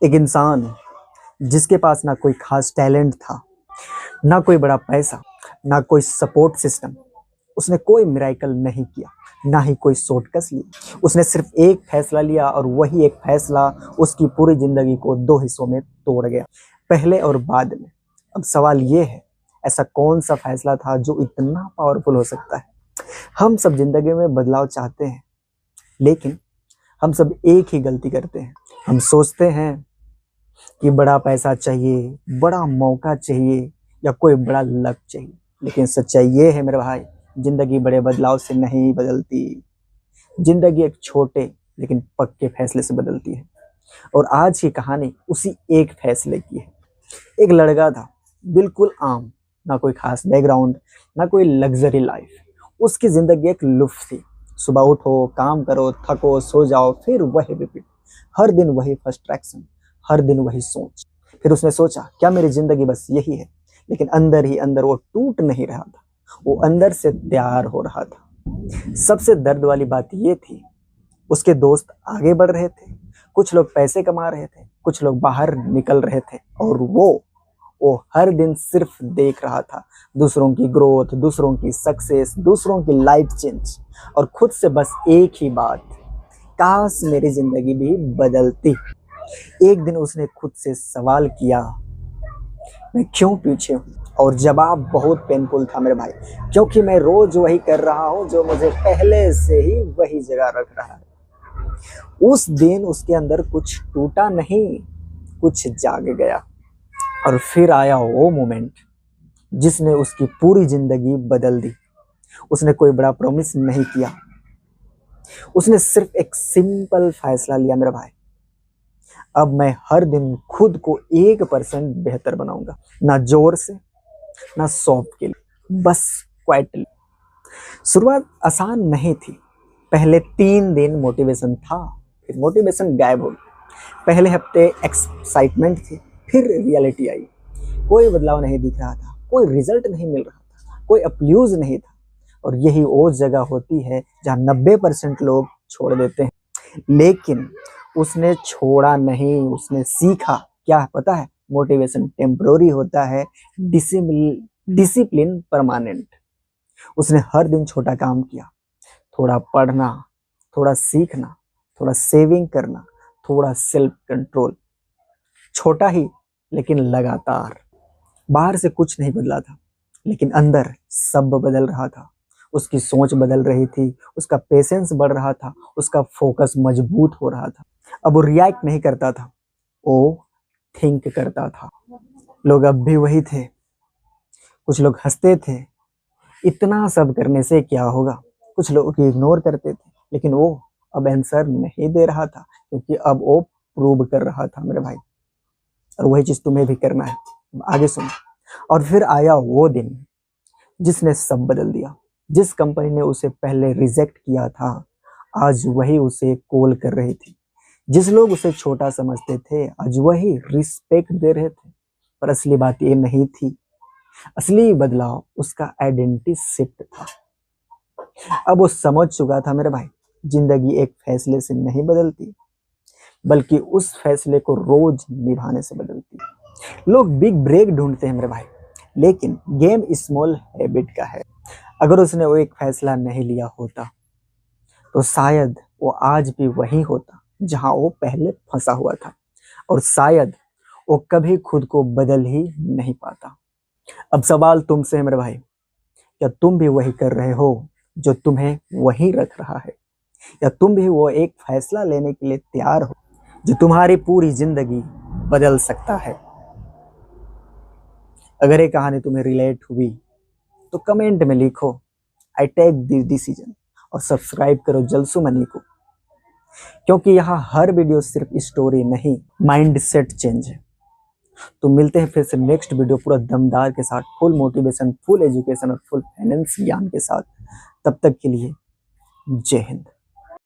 एक इंसान जिसके पास ना कोई खास टैलेंट था, ना कोई बड़ा पैसा, ना कोई सपोर्ट सिस्टम। उसने कोई मिरेकल नहीं किया, ना ही कोई शॉर्टकट लिया। उसने सिर्फ एक फैसला लिया और वही एक फैसला उसकी पूरी जिंदगी को दो हिस्सों में तोड़ गया, पहले और बाद में। अब सवाल ये है, ऐसा कौन सा फैसला था जो इतना पावरफुल हो सकता है? हम सब जिंदगी में बदलाव चाहते हैं, लेकिन हम सब एक ही गलती करते हैं। हम सोचते हैं कि बड़ा पैसा चाहिए, बड़ा मौका चाहिए, या कोई बड़ा लक चाहिए। लेकिन सच्चाई ये है मेरे भाई, जिंदगी बड़े बदलाव से नहीं बदलती। जिंदगी एक छोटे लेकिन पक्के फैसले से बदलती है। और आज की कहानी उसी एक फैसले की है। एक लड़का था, बिल्कुल आम, ना कोई खास बैकग्राउंड, ना कोई लग्जरी लाइफ। उसकी जिंदगी एक लुफ्त थी। सुबह उठो, काम करो, थको, सो जाओ, फिर वही रिपीट। हर दिन वही फ्रस्ट्रेशन, हर दिन वही सोच। फिर उसने सोचा, क्या मेरी जिंदगी बस यही है? लेकिन अंदर ही अंदर वो टूट नहीं रहा था, वो अंदर से तैयार हो रहा था। सबसे दर्द वाली बात ये थी, उसके दोस्त आगे बढ़ रहे थे, कुछ लोग पैसे कमा रहे थे, कुछ लोग बाहर निकल रहे थे, और वो हर दिन सिर्फ देख रहा था दूसरों की ग्रोथ, दूसरों की सक्सेस, दूसरों की लाइफ चेंज, और खुद से बस एक ही बात, काश मेरी जिंदगी भी बदलती। एक दिन उसने खुद से सवाल किया, मैं क्यों पीछे हूँ? और जवाब बहुत पेनफुल था मेरे भाई, क्योंकि मैं रोज वही कर रहा हूँ जो मुझे पहले से ही वही जगह रख रहा है। उस दिन उसके अंदर कुछ टूटा नहीं, कुछ जाग गया। और फिर आया वो मोमेंट जिसने उसकी पूरी जिंदगी बदल दी। उसने कोई बड़ा प्रॉमिस नहीं किया, उसने सिर्फ एक सिंपल फैसला लिया मेरे भाई, अब मैं हर दिन खुद को 1% बेहतर बनाऊंगा। ना जोर से, ना सॉफ्ट के लिए, बस क्वाइटली। शुरुआत आसान नहीं थी। पहले 3 दिन मोटिवेशन था, फिर मोटिवेशन गायब हो गया। पहले हफ्ते एक्साइटमेंट थी, फिर रियलिटी आई। कोई बदलाव नहीं दिख रहा था, कोई रिजल्ट नहीं मिल रहा था, कोई अप्यूज नहीं था। और यही वो जगह होती है जहाँ 90% लोग छोड़ देते हैं। लेकिन उसने छोड़ा नहीं, उसने सीखा। क्या पता है? मोटिवेशन टेम्पररी होता है, डिसिप्लिन परमानेंट। उसने हर दिन छोटा काम किया, थोड़ा पढ़ना, थोड़ा सीखना, थोड़ा सेविंग करना, थोड़ा सेल्फ कंट्रोल। छोटा ही लेकिन लगातार। बाहर से कुछ नहीं बदला था, लेकिन अंदर सब बदल रहा था। उसकी सोच बदल रही थी, उसका पेशेंस बढ़ रहा था, उसका फोकस मजबूत हो रहा था। अब वो रिएक्ट नहीं करता था, वो थिंक करता था। लोग अब भी वही थे, कुछ लोग हंसते थे, इतना सब करने से क्या होगा। कुछ लोग इग्नोर करते थे, लेकिन वो अब आंसर नहीं दे रहा था, क्योंकि अब वो प्रूव कर रहा था मेरे भाई। और वही चीज तुम्हें भी करना है। आगे सुनो। और फिर आया वो दिन जिसने सब बदल दिया। जिस कंपनी ने उसे पहले रिजेक्ट किया था, आज वही उसे कॉल कर रही थी। जिस लोग उसे छोटा समझते थे, आज वही रिस्पेक्ट दे रहे थे। पर असली बात ये नहीं थी, असली बदलाव उसका आइडेंटिटी शिफ्ट था। अब वो समझ चुका था मेरे भाई, जिंदगी एक फैसले से नहीं बदलती, बल्कि उस फैसले को रोज निभाने से बदलती है। लोग बिग ब्रेक ढूंढते हैं मेरे भाई, लेकिन गेम स्मॉल हैबिट का है। अगर उसने वो एक फैसला नहीं लिया होता, तो शायद वो आज भी वही होता जहां वो पहले फंसा हुआ था। और शायद वो कभी खुद को बदल ही नहीं पाता। अब सवाल तुमसे है मेरे भाई, क्या तुम भी वही कर रहे हो जो तुम्हें वही रख रहा है? या तुम भी वो एक फैसला लेने के लिए तैयार हो जो तुम्हारी पूरी जिंदगी बदल सकता है? अगर ये कहानी तुम्हें रिलेट हुई तो कमेंट में लिखो, आई टेक दिस डिसीजन, और सब्सक्राइब करो जलसू मनी को, क्योंकि यहाँ हर वीडियो सिर्फ स्टोरी नहीं, माइंड सेट चेंज है। तो मिलते हैं फिर से नेक्स्ट वीडियो पूरा दमदार के साथ, फुल मोटिवेशन, फुल एजुकेशन और फुल फाइनेंस ज्ञान के साथ। तब तक के लिए जय हिंद।